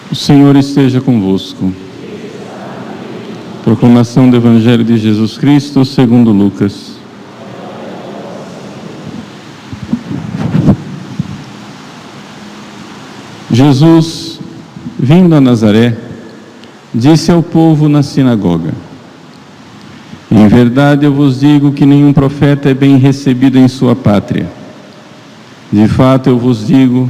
O Senhor esteja convosco. Proclamação do Evangelho de Jesus Cristo segundo Lucas. Jesus, vindo a Nazaré, disse ao povo na sinagoga: em verdade eu vos digo que nenhum profeta é bem recebido em sua pátria. De fato eu vos digo,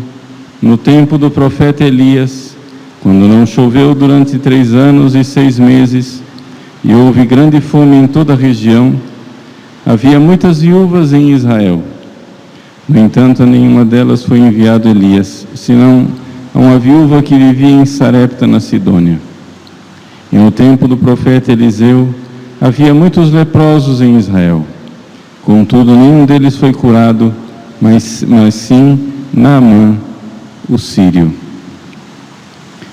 no tempo do profeta Elias, quando não choveu durante 3 anos e 6 meses, e houve grande fome em toda a região, havia muitas viúvas em Israel. No entanto, a nenhuma delas foi enviado Elias, senão a uma viúva que vivia em Sarepta, na Sidônia. E no tempo do profeta Eliseu, havia muitos leprosos em Israel. Contudo, nenhum deles foi curado, mas sim Naamã, o sírio.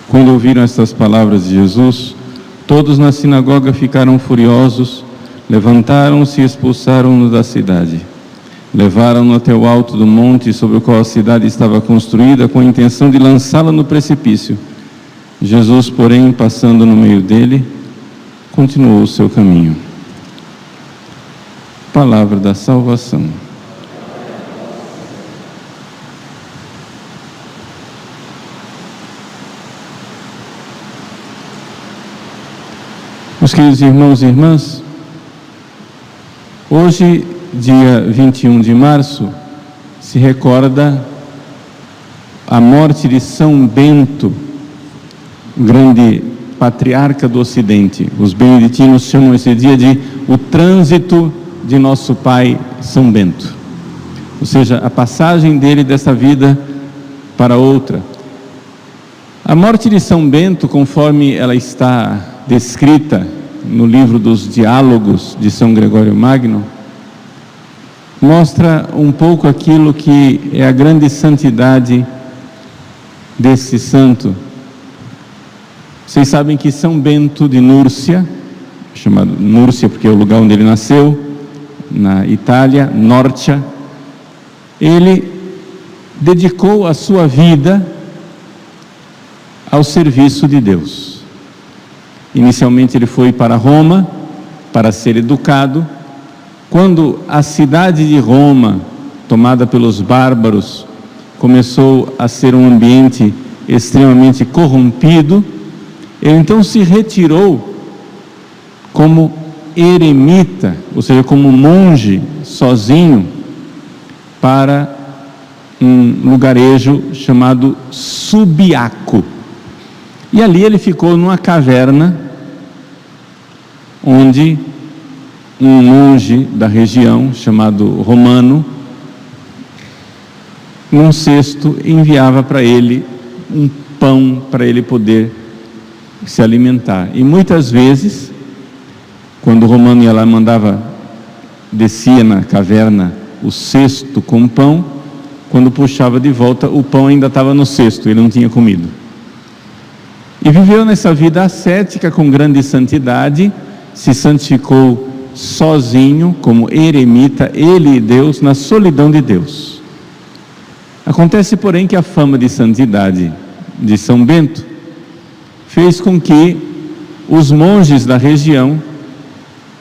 Quando ouviram estas palavras de Jesus, todos na sinagoga ficaram furiosos, levantaram-se e expulsaram-no da cidade. Levaram-no até o alto do monte sobre o qual a cidade estava construída, com a intenção de lançá-la no precipício. Jesus, porém, passando no meio dele, continuou o seu caminho. Palavra da salvação. Meus queridos irmãos e irmãs, hoje, dia 21 de março, se recorda a morte de São Bento, grande patriarca do Ocidente. Os beneditinos chamam esse dia de o trânsito de nosso pai São Bento, ou seja, a passagem dele dessa vida para outra. A morte de São Bento, conforme ela está descrita no livro dos Diálogos de São Gregório Magno, mostra um pouco aquilo que é a grande santidade desse santo. Vocês sabem que São Bento de Núrcia, chamado Núrcia porque é o lugar onde ele nasceu, na Itália, Norcia, ele dedicou a sua vida ao serviço de Deus. Inicialmente ele foi para Roma para ser educado. Quando a cidade de Roma, tomada pelos bárbaros, começou a ser um ambiente extremamente corrompido, ele então se retirou como eremita, ou seja, como monge sozinho, para um lugarejo chamado Subiaco. E ali ele ficou numa caverna, onde um monge da região, chamado Romano, num cesto enviava para ele um pão para ele poder se alimentar. E muitas vezes, quando o Romano ia lá, descia na caverna o cesto com pão, quando puxava de volta, o pão ainda estava no cesto, ele não tinha comido. E viveu nessa vida ascética com grande santidade, se santificou sozinho, como eremita, ele e Deus, na solidão de Deus. Acontece, porém, que a fama de santidade de São Bento fez com que os monges da região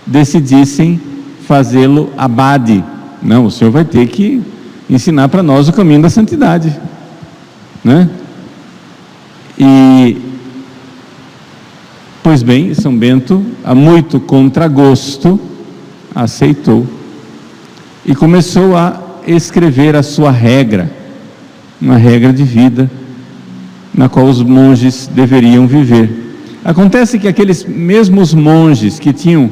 decidissem fazê-lo abade. Não, o senhor vai ter que ensinar para nós o caminho da santidade, né? Pois bem, São Bento, a muito contragosto, aceitou e começou a escrever a sua regra, uma regra de vida na qual os monges deveriam viver. Acontece que aqueles mesmos monges que tinham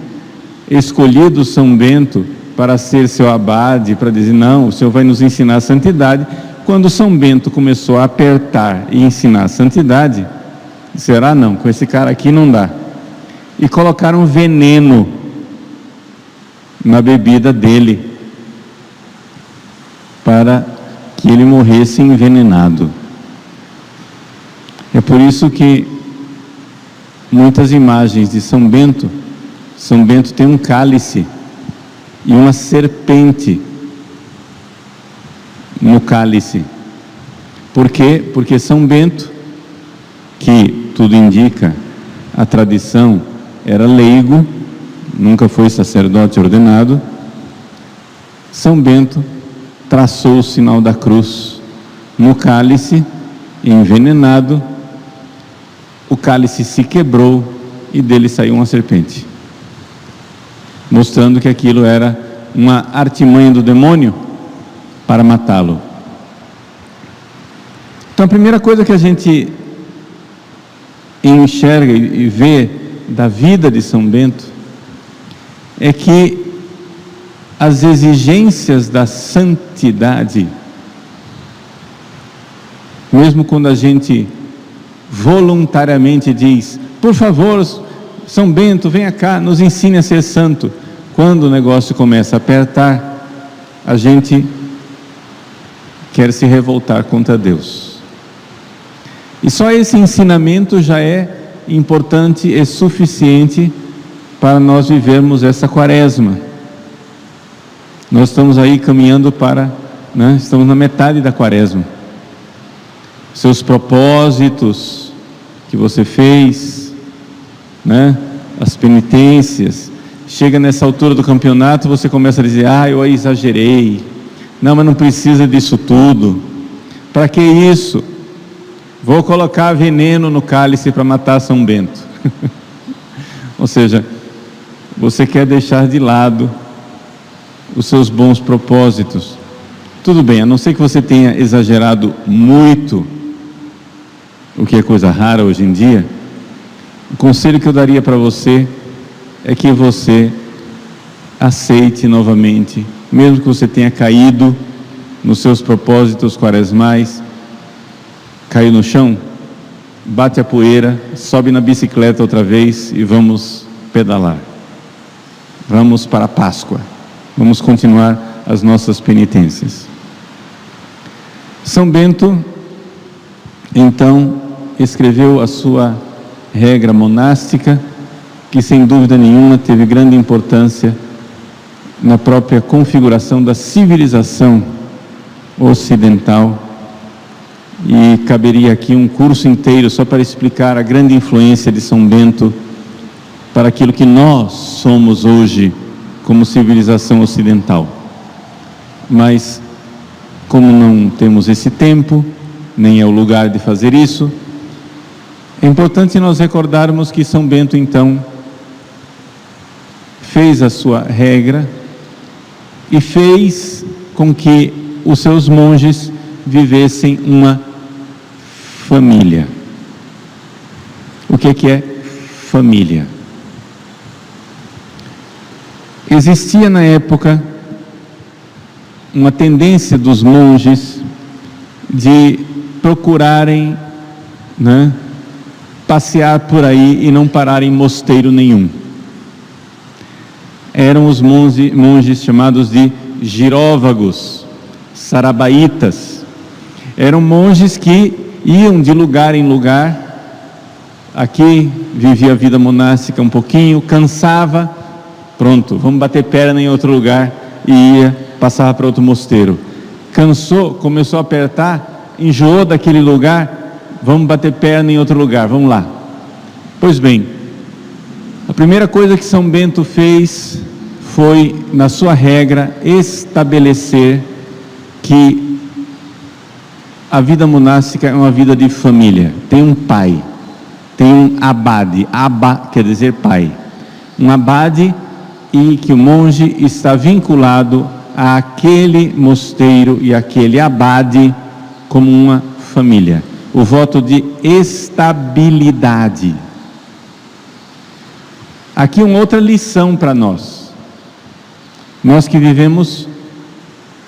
escolhido São Bento para ser seu abade, para dizer, não, o senhor vai nos ensinar a santidade, quando São Bento começou a apertar e ensinar a santidade, disseram, não, com esse cara aqui não dá. E colocaram veneno na bebida dele, para que ele morresse envenenado. É por isso que muitas imagens de São Bento São Bento tem um cálice e uma serpente no cálice. Por quê? Porque São Bento, que tudo indica, a tradição, era leigo, nunca foi sacerdote ordenado. São Bento traçou o sinal da cruz no cálice, envenenado, o cálice se quebrou e dele saiu uma serpente, mostrando que aquilo era uma artimanha do demônio para matá-lo. Então a primeira coisa que a gente enxerga e vê da vida de São Bento é que as exigências da santidade, mesmo quando a gente voluntariamente diz, por favor, São Bento, venha cá, nos ensine a ser santo, quando o negócio começa a apertar, a gente quer se revoltar contra Deus. E só esse ensinamento já é importante e suficiente para nós vivermos essa quaresma. Nós estamos aí caminhando para, estamos na metade da quaresma. Seus propósitos que você fez, as penitências, chega nessa altura do campeonato, você começa a dizer, eu exagerei, não, mas não precisa disso tudo, para que isso? Vou colocar veneno no cálice para matar São Bento. Ou seja, você quer deixar de lado os seus bons propósitos. Tudo bem, a não ser que você tenha exagerado muito, o que é coisa rara hoje em dia, o conselho que eu daria para você é que você aceite novamente, mesmo que você tenha caído nos seus propósitos quaresmais, caiu no chão, bate a poeira, sobe na bicicleta outra vez e vamos pedalar. Vamos para a Páscoa, vamos continuar as nossas penitências. São Bento, então, escreveu a sua regra monástica, que sem dúvida nenhuma teve grande importância na própria configuração da civilização ocidental, e caberia aqui um curso inteiro só para explicar a grande influência de São Bento para aquilo que nós somos hoje como civilização ocidental. Mas, como não temos esse tempo, nem é o lugar de fazer isso, é importante nós recordarmos que São Bento, então, fez a sua regra e fez com que os seus monges vivessem uma família. O que é família? Existia na época uma tendência dos monges de procurarem passear por aí e não parar em mosteiro nenhum. Eram os monges chamados de giróvagos, sarabaitas. Eram monges que iam de lugar em lugar, aqui vivia a vida monástica um pouquinho, cansava, pronto, vamos bater perna em outro lugar, e ia, passava para outro mosteiro. Cansou, começou a apertar, enjoou daquele lugar, vamos bater perna em outro lugar, vamos lá. Pois bem, a primeira coisa que São Bento fez foi, na sua regra, estabelecer que a vida monástica é uma vida de família. Tem um pai, tem um abade, abba quer dizer pai, um abade, e que o monge está vinculado àquele mosteiro e àquele abade como uma família. O voto de estabilidade. Aqui uma outra lição para nós. Nós que vivemos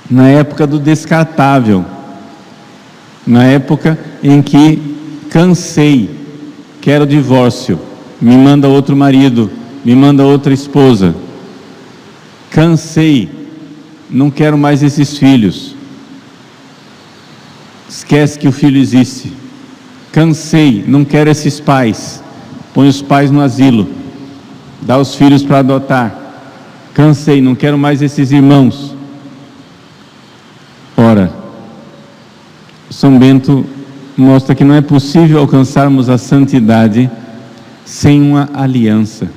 na época do descartável, na época em que cansei, quero divórcio, me manda outro marido, me manda outra esposa, cansei, não quero mais esses filhos, esquece que o filho existe, cansei, não quero esses pais, põe os pais no asilo. dá os filhos para adotar. Cansei, não quero mais esses irmãos. Ora, São Bento mostra que não é possível alcançarmos a santidade sem uma aliança.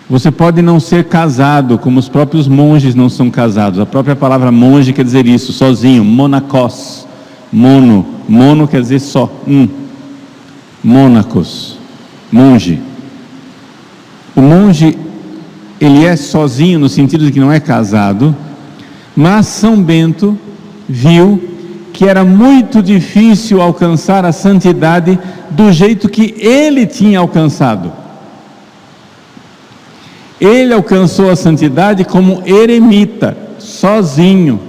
Você pode não ser casado, como os próprios monges não são casados. A própria palavra monge quer dizer isso, sozinho, monacos, mono quer dizer só, mônacos, monge. O monge, ele é sozinho no sentido de que não é casado, mas São Bento viu que era muito difícil alcançar a santidade do jeito que ele tinha alcançado. Ele alcançou a santidade como eremita, sozinho.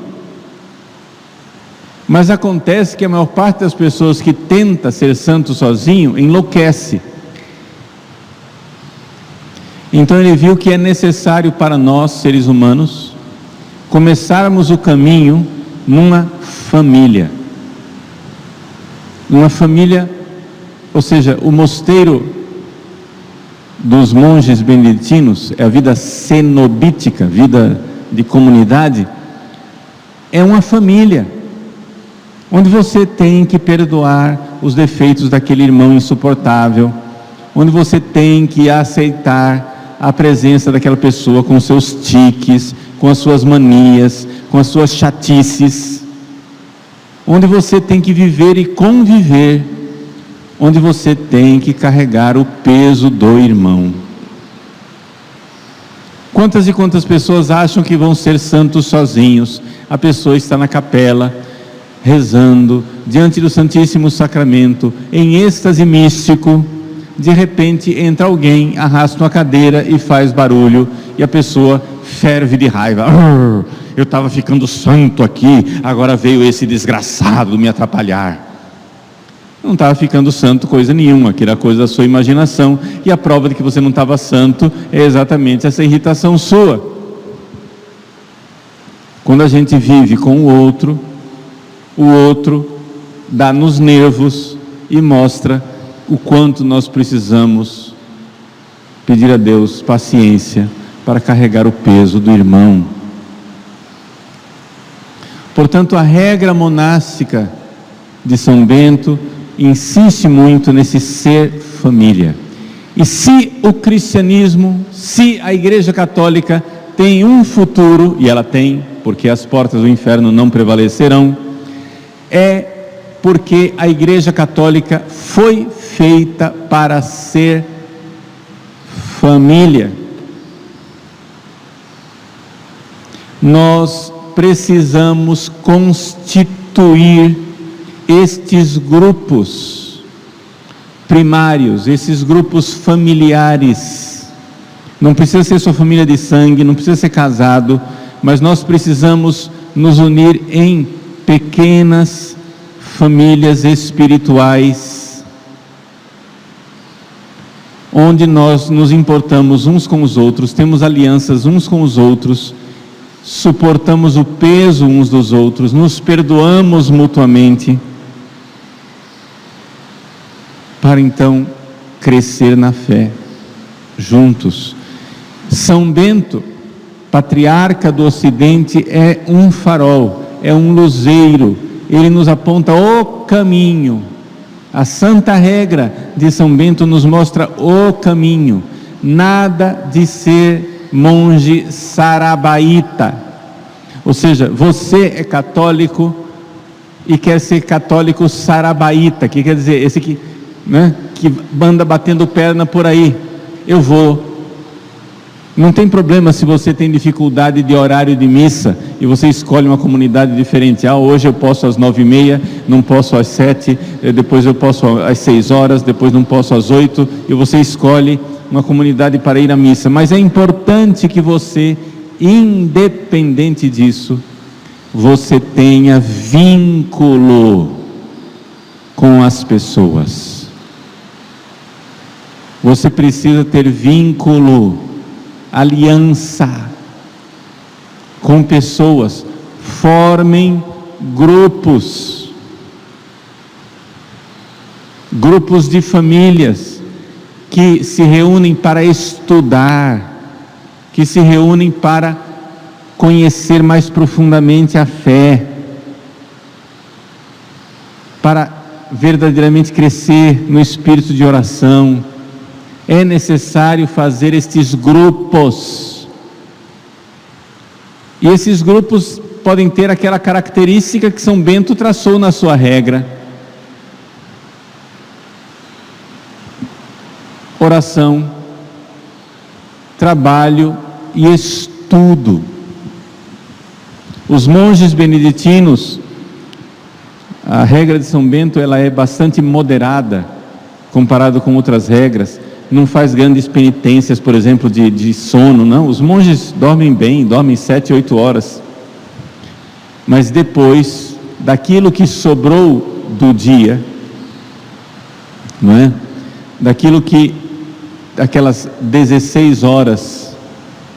Mas acontece que a maior parte das pessoas que tenta ser santo sozinho enlouquece. Então ele viu que é necessário para nós, seres humanos, começarmos o caminho numa família. Uma família, ou seja, o mosteiro dos monges beneditinos, é a vida cenobítica, vida de comunidade, é uma família, onde você tem que perdoar os defeitos daquele irmão insuportável, onde você tem que aceitar a presença daquela pessoa com os seus tiques, com as suas manias, com as suas chatices, onde você tem que viver e conviver, onde você tem que carregar o peso do irmão. Quantas e quantas pessoas acham que vão ser santos sozinhos? A pessoa está na capela, rezando, diante do Santíssimo Sacramento, em êxtase místico, de repente entra alguém, arrasta uma cadeira e faz barulho, e a pessoa ferve de raiva. Eu estava ficando santo aqui, agora veio esse desgraçado me atrapalhar. Não estava ficando santo coisa nenhuma, que era coisa da sua imaginação, e a prova de que você não estava santo é exatamente essa irritação sua. Quando a gente vive com o outro dá nos nervos e mostra o quanto nós precisamos pedir a Deus paciência para carregar o peso do irmão. Portanto, a regra monástica de São Bento insiste muito nesse ser família. E se o cristianismo, se a Igreja Católica tem um futuro, e ela tem, porque as portas do inferno não prevalecerão, é porque a Igreja Católica foi feita para ser família. Nós precisamos constituir estes grupos primários, esses grupos familiares. Não precisa ser sua família de sangue, não precisa ser casado, mas nós precisamos nos unir em pequenas famílias espirituais, onde nós nos importamos uns com os outros, temos alianças uns com os outros, suportamos o peso uns dos outros, nos perdoamos mutuamente, para então crescer na fé, juntos. São Bento, patriarca do Ocidente, é um farol, é um luzeiro, ele nos aponta o caminho. A santa regra de São Bento nos mostra o caminho. Nada de ser monge sarabaíta, ou seja, você é católico e quer ser católico sarabaíta, que quer dizer, esse que anda batendo perna por aí. Eu vou. Não tem problema se você tem dificuldade de horário de missa e você escolhe uma comunidade diferente. Hoje eu posso às 9h30, não posso às 7, depois eu posso às 6 horas, depois não posso às 8, e você escolhe uma comunidade para ir à missa. Mas é importante que você, independente disso, você tenha vínculo com as pessoas. Você precisa ter vínculo, aliança com pessoas. Formem grupos de famílias que se reúnem para estudar, que se reúnem para conhecer mais profundamente a fé, para verdadeiramente crescer no espírito de oração. É necessário fazer estes grupos. E esses grupos podem ter aquela característica que São Bento traçou na sua regra: oração, trabalho e estudo. Os monges beneditinos, a regra de São Bento, ela é bastante moderada comparado com outras regras. Não faz grandes penitências, por exemplo, de sono, não. Os monges dormem bem, dormem 7, 8 horas. Mas depois, daquilo que sobrou do dia, não é? Aquelas 16 horas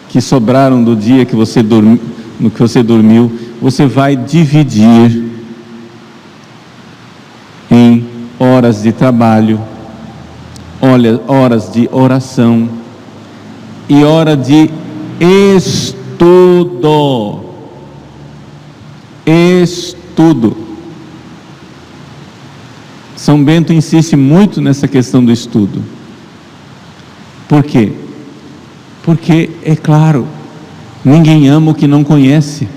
que sobraram do dia que você dormiu, você vai dividir em horas de trabalho, horas de oração e hora de estudo. São Bento insiste muito nessa questão do estudo. Por quê? Porque, é claro, ninguém ama o que não conhece.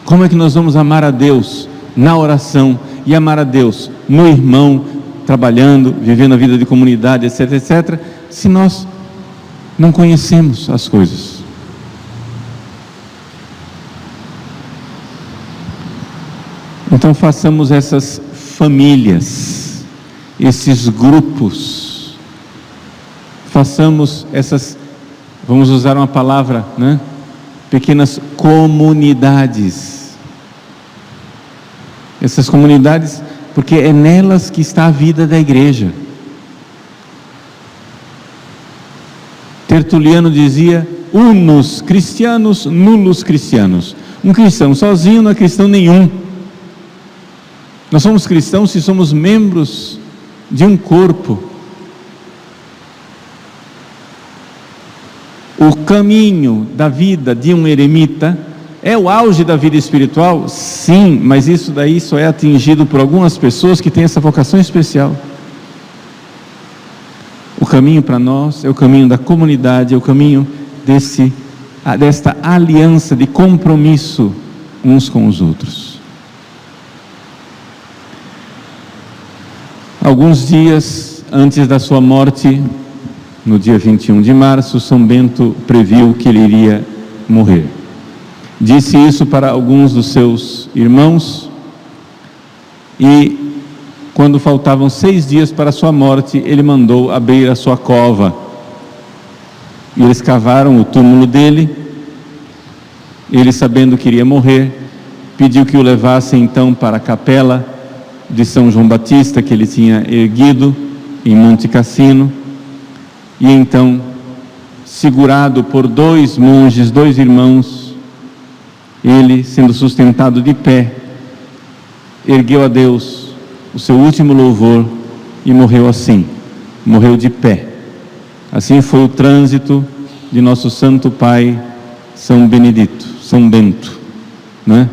Como é que nós vamos amar a Deus na oração e amar a Deus no irmão, trabalhando, vivendo a vida de comunidade, etc, etc, se nós não conhecemos as coisas? Então façamos essas famílias, esses grupos, façamos essas, vamos usar uma palavra, né? Pequenas comunidades. Essas comunidades, porque é nelas que está a vida da igreja. Tertuliano dizia: unus cristianos, nullus cristianos. Um cristão sozinho não é cristão nenhum. Nós somos cristãos se somos membros de um corpo. O caminho da vida de um eremita é o auge da vida espiritual? Sim, mas isso daí só é atingido por algumas pessoas que têm essa vocação especial. O caminho para nós é o caminho da comunidade, é o caminho desta aliança de compromisso uns com os outros. Alguns dias antes da sua morte, no dia 21 de março, São Bento previu que ele iria morrer. Disse isso para alguns dos seus irmãos, e quando faltavam 6 dias para a sua morte, ele mandou abrir a sua cova. E eles cavaram o túmulo dele. Ele, sabendo que iria morrer, pediu que o levassem então para a capela de São João Batista, que ele tinha erguido em Monte Cassino. E então, segurado por 2 monges, 2 irmãos, ele, sendo sustentado de pé, ergueu a Deus o seu último louvor e morreu assim, morreu de pé. Assim foi o trânsito de nosso Santo Pai São Bento, né?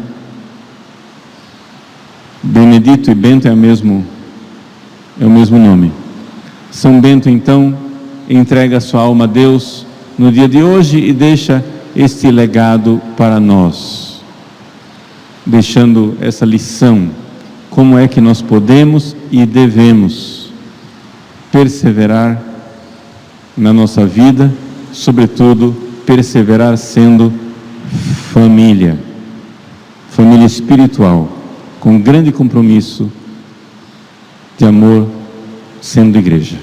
Benedito e Bento é o mesmo nome. São Bento então entrega sua alma a Deus no dia de hoje e deixa este legado para nós, deixando essa lição: como é que nós podemos e devemos perseverar na nossa vida, sobretudo perseverar sendo família espiritual, com grande compromisso de amor, sendo igreja.